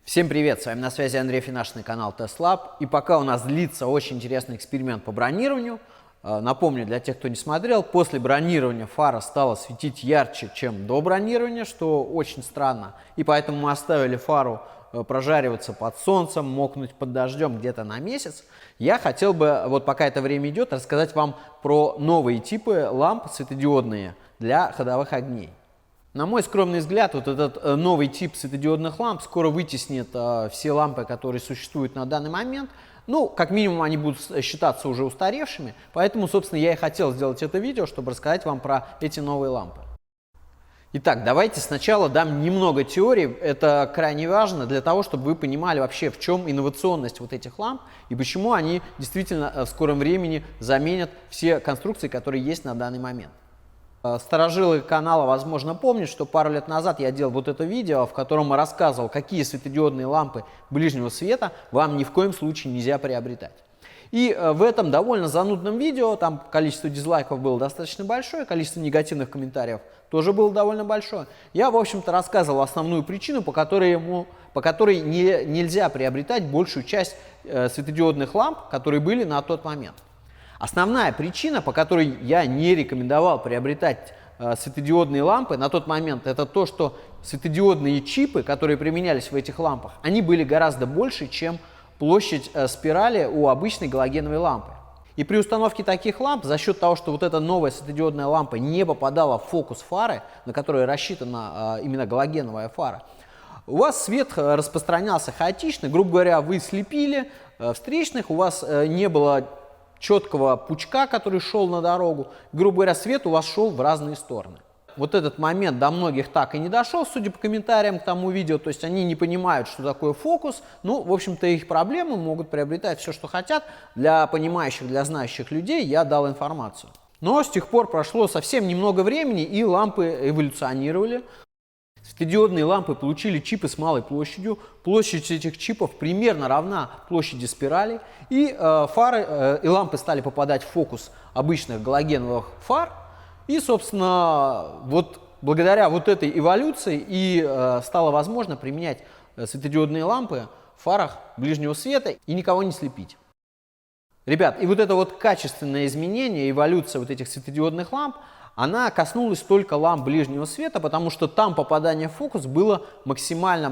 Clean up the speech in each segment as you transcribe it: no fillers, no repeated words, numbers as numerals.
Всем привет! С вами на связи Андрей Финашный, канал TestLab. И пока у нас длится очень интересный эксперимент по бронированию, напомню для тех, кто не смотрел, после бронирования фара стала светить ярче, чем до бронирования, что очень странно. И поэтому мы оставили фару прожариваться под солнцем, мокнуть под дождем где-то на месяц. Я хотел бы, вот пока это время идет, рассказать вам про новые типы ламп светодиодные для ходовых огней. На мой скромный взгляд, вот этот новый тип светодиодных ламп скоро вытеснит все лампы, которые существуют на данный момент. Ну, как минимум, они будут считаться уже устаревшими. Поэтому, собственно, я и хотел сделать это видео, чтобы рассказать вам про эти новые лампы. Итак, давайте сначала дам немного теории. Это крайне важно для того, чтобы вы понимали вообще, в чем инновационность вот этих ламп и почему они действительно в скором времени заменят все конструкции, которые есть на данный момент. Старожилы канала, возможно, помнят, что пару лет назад я делал вот это видео, в котором рассказывал, какие светодиодные лампы ближнего света вам ни в коем случае нельзя приобретать. И в этом довольно занудном видео, там количество дизлайков было достаточно большое, количество негативных комментариев тоже было довольно большое. Я, в общем-то, рассказывал основную причину, по которой нельзя приобретать большую часть светодиодных ламп, которые были на тот момент. Основная причина, по которой я не рекомендовал приобретать светодиодные лампы на тот момент, это то, что светодиодные чипы, которые применялись в этих лампах, они были гораздо больше, чем площадь спирали у обычной галогеновой лампы. И при установке таких ламп, за счет того, что вот эта новая светодиодная лампа не попадала в фокус фары, на которой рассчитана именно галогеновая фара, у вас свет распространялся хаотично, грубо говоря, вы слепили встречных, у вас не было четкого пучка, который шел на дорогу. Грубо говоря, свет у вас шел в разные стороны. Вот этот момент до многих так и не дошел, судя по комментариям к тому видео. То есть они не понимают, что такое фокус. Ну, в общем-то, их проблемы, могут приобретать все, что хотят. Для понимающих, для знающих людей я дал информацию. Но с тех пор прошло совсем немного времени, и лампы эволюционировали. Светодиодные лампы получили чипы с малой площадью. Площадь этих чипов примерно равна площади спирали. И фары и лампы стали попадать в фокус обычных галогеновых фар. И, собственно, вот благодаря вот этой эволюции и стало возможно применять светодиодные лампы в фарах ближнего света и никого не слепить. Ребят, и вот это вот качественное изменение, эволюция вот этих светодиодных ламп, она коснулась только ламп ближнего света, потому что там попадание в фокус было максимально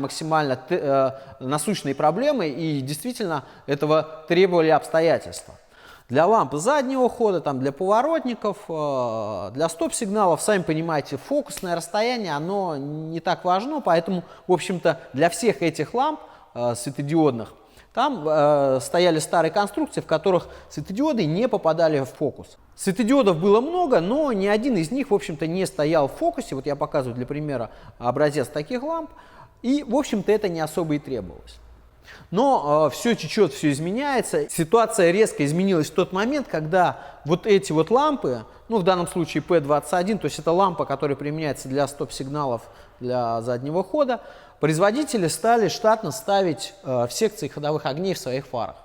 насущной проблемой, и действительно этого требовали обстоятельства. Для ламп заднего хода, там, для поворотников, для стоп-сигналов, сами понимаете, фокусное расстояние, оно не так важно, поэтому, в общем-то, для всех этих ламп светодиодных, там стояли старые конструкции, в которых светодиоды не попадали в фокус. Светодиодов было много, но ни один из них, в общем-то, не стоял в фокусе. Вот я показываю для примера образец таких ламп. И, в общем-то, это не особо и требовалось. Но все течет, все изменяется. Ситуация резко изменилась в тот момент, когда вот эти вот лампы, ну, в данном случае P21, то есть это лампа, которая применяется для стоп-сигналов для заднего хода, производители стали штатно ставить в секции ходовых огней в своих фарах.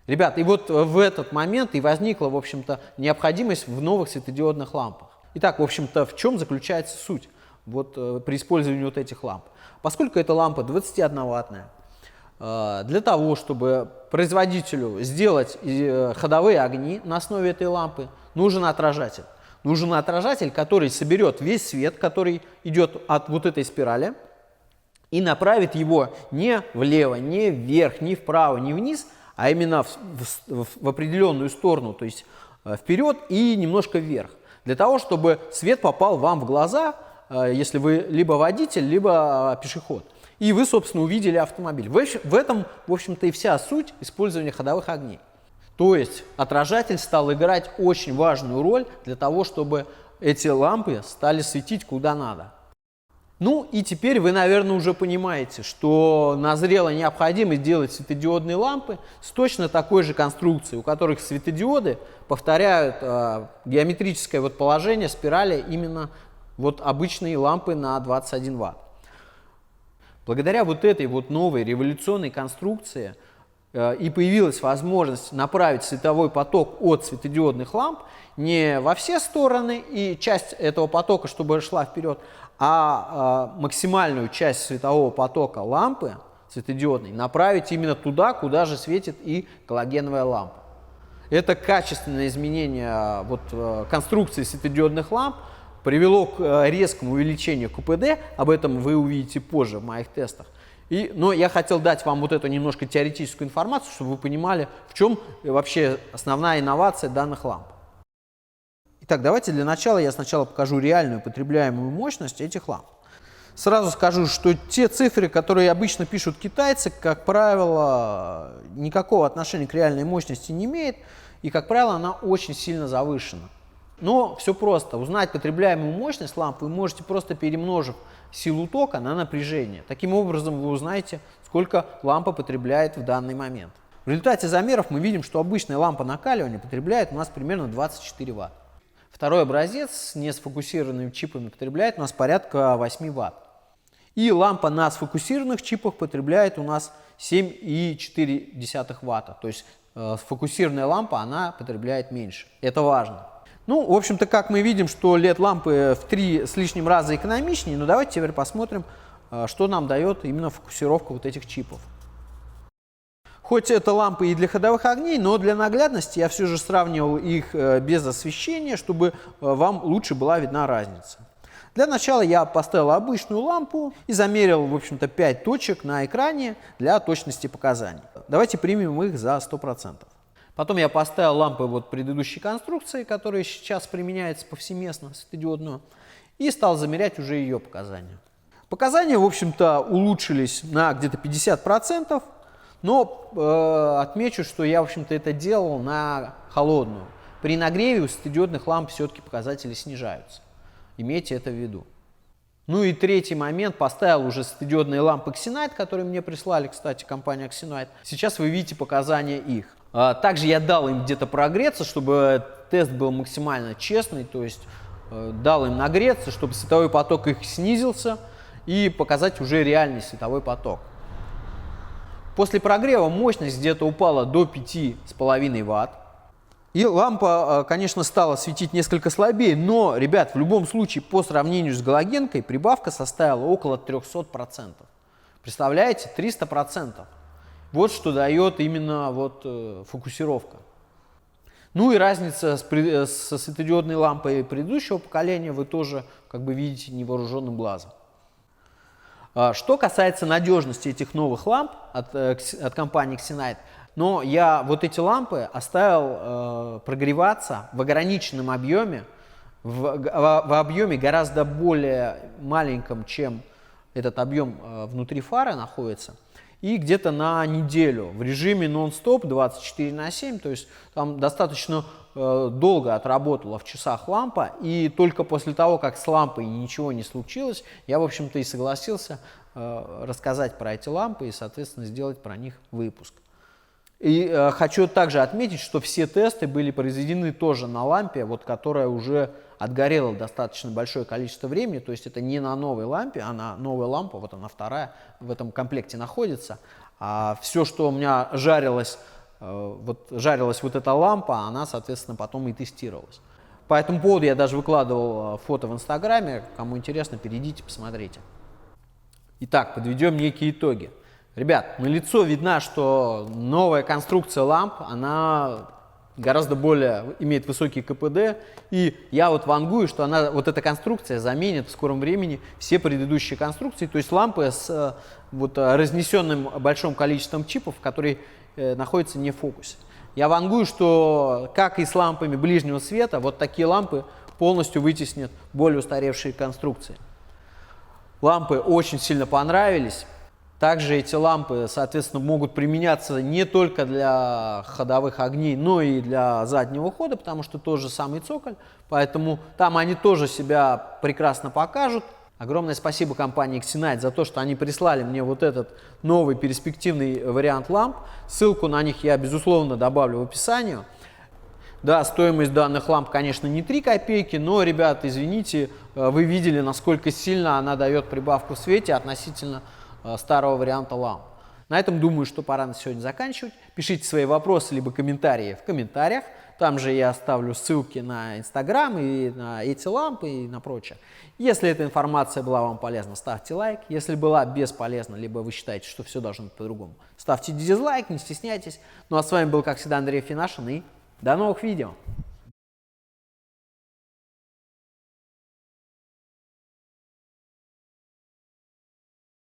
Ребят, и вот в этот момент и возникла, в общем-то, необходимость в новых светодиодных лампах. Итак, в общем-то, в чем заключается суть вот, при использовании вот этих ламп? Поскольку эта лампа 21-ваттная, для того, чтобы производителю сделать ходовые огни на основе этой лампы, нужен отражатель. Нужен отражатель, который соберет весь свет, который идет от вот этой спирали, и направит его не влево, не вверх, не вправо, не вниз, а именно в определенную сторону, то есть вперед и немножко вверх. Для того, чтобы свет попал вам в глаза, если вы либо водитель, либо пешеход. И вы, собственно, увидели автомобиль. В этом, в общем-то, и вся суть использования ходовых огней. То есть отражатель стал играть очень важную роль для того, чтобы эти лампы стали светить куда надо. Ну и теперь вы, наверное, уже понимаете, что назрела необходимость делать светодиодные лампы с точно такой же конструкцией, у которых светодиоды повторяют геометрическое вот положение спирали именно вот обычные лампы на 21 Вт. Благодаря вот этой вот новой революционной конструкции и появилась возможность направить световой поток от светодиодных ламп не во все стороны и часть этого потока, чтобы шла вперед, а максимальную часть светового потока лампы светодиодный направить именно туда, куда же светит и галогеновая лампа. Это качественное изменение конструкции светодиодных ламп привело к резкому увеличению КПД, об этом вы увидите позже в моих тестах. Но я хотел дать вам вот эту немножко теоретическую информацию, чтобы вы понимали, в чем вообще основная инновация данных ламп. Итак, давайте для начала я сначала покажу реальную потребляемую мощность этих ламп. Сразу скажу, что те цифры, которые обычно пишут китайцы, как правило, никакого отношения к реальной мощности не имеют, и, как правило, она очень сильно завышена. Но все просто. Узнать потребляемую мощность лампы вы можете, просто перемножив силу тока на напряжение. Таким образом вы узнаете, сколько лампа потребляет в данный момент. В результате замеров мы видим, что обычная лампа накаливания потребляет у нас примерно 24 Вт. Второй образец с несфокусированными чипами потребляет у нас порядка 8 Вт. И лампа на сфокусированных чипах потребляет у нас 7,4 Вт. То есть сфокусированная лампа, она потребляет меньше. Это важно. Ну, в общем-то, как мы видим, что LED-лампы в 3 с лишним раза экономичнее, но давайте теперь посмотрим, что нам дает именно фокусировка вот этих чипов. Хоть это лампы и для ходовых огней, но для наглядности я все же сравнивал их без освещения, чтобы вам лучше была видна разница. Для начала я поставил обычную лампу и замерил, в общем-то, 5 точек на экране для точности показаний. Давайте примем их за 100%. Потом я поставил лампы предыдущей конструкции, которая сейчас применяется повсеместно, светодиодную, и стал замерять уже ее показания. Показания, в общем-то, улучшились на где-то 50%, но отмечу, что я, в общем-то, это делал на холодную. При нагреве у светодиодных ламп все-таки показатели снижаются. Имейте это в виду. Ну и третий момент, поставил уже светодиодные лампы Xenite, которые мне прислали, кстати, компания Xenite. Сейчас вы видите показания их. Также я дал им где-то прогреться, чтобы тест был максимально честный, то есть дал им нагреться, чтобы световой поток их снизился и показать уже реальный световой поток. После прогрева мощность где-то упала до 5,5 Вт. И лампа, конечно, стала светить несколько слабее, но, ребят, в любом случае, по сравнению с галогенкой, прибавка составила около 300%. Представляете? 300%. Вот что дает именно фокусировка. Ну и разница со светодиодной лампой предыдущего поколения вы тоже видите невооруженным глазом. Что касается надежности этих новых ламп от компании Xenite, но я эти лампы оставил прогреваться в ограниченном объеме, в объеме гораздо более маленьком, чем этот объем внутри фары находится, и где-то на неделю в режиме нон-стоп 24/7, то есть там достаточно долго отработала в часах лампа, и только после того, как с лампой ничего не случилось, я, в общем-то, и согласился рассказать про эти лампы и, соответственно, сделать про них выпуск. И хочу также отметить, что все тесты были произведены тоже на лампе, которая уже отгорела достаточно большое количество времени, то есть это не на новой лампе, а на новая лампа, она вторая в этом комплекте находится. А все, что у меня жарилась эта лампа, она, соответственно, потом и тестировалась. По этому поводу я даже выкладывал фото в Инстаграме, кому интересно, перейдите, посмотрите. Итак, подведем некие итоги. Ребят, налицо видно, что новая конструкция ламп, она гораздо более имеет высокий КПД, и я вангую, что эта конструкция заменит в скором времени все предыдущие конструкции, то есть лампы с разнесенным большим количеством чипов, которые находятся не в фокусе. Я вангую, что как и с лампами ближнего света, такие лампы полностью вытеснят более устаревшие конструкции. Лампы очень сильно понравились. Также эти лампы, соответственно, могут применяться не только для ходовых огней, но и для заднего хода, потому что тот же самый цоколь, поэтому там они тоже себя прекрасно покажут. Огромное спасибо компании Xenite за то, что они прислали мне этот новый перспективный вариант ламп. Ссылку на них я, безусловно, добавлю в описании. Да, стоимость данных ламп, конечно, не 3 копейки, но, ребят, извините, вы видели, насколько сильно она дает прибавку в свете относительно старого варианта ламп. На этом, думаю, что пора на сегодня заканчивать. Пишите свои вопросы либо комментарии в комментариях. Там же я оставлю ссылки на Инстаграм и на эти лампы и на прочее. Если эта информация была вам полезна, ставьте лайк. Если была бесполезна, либо вы считаете, что все должно быть по-другому, ставьте дизлайк, не стесняйтесь. Ну а с вами был, как всегда, Андрей Финашин, и до новых видео.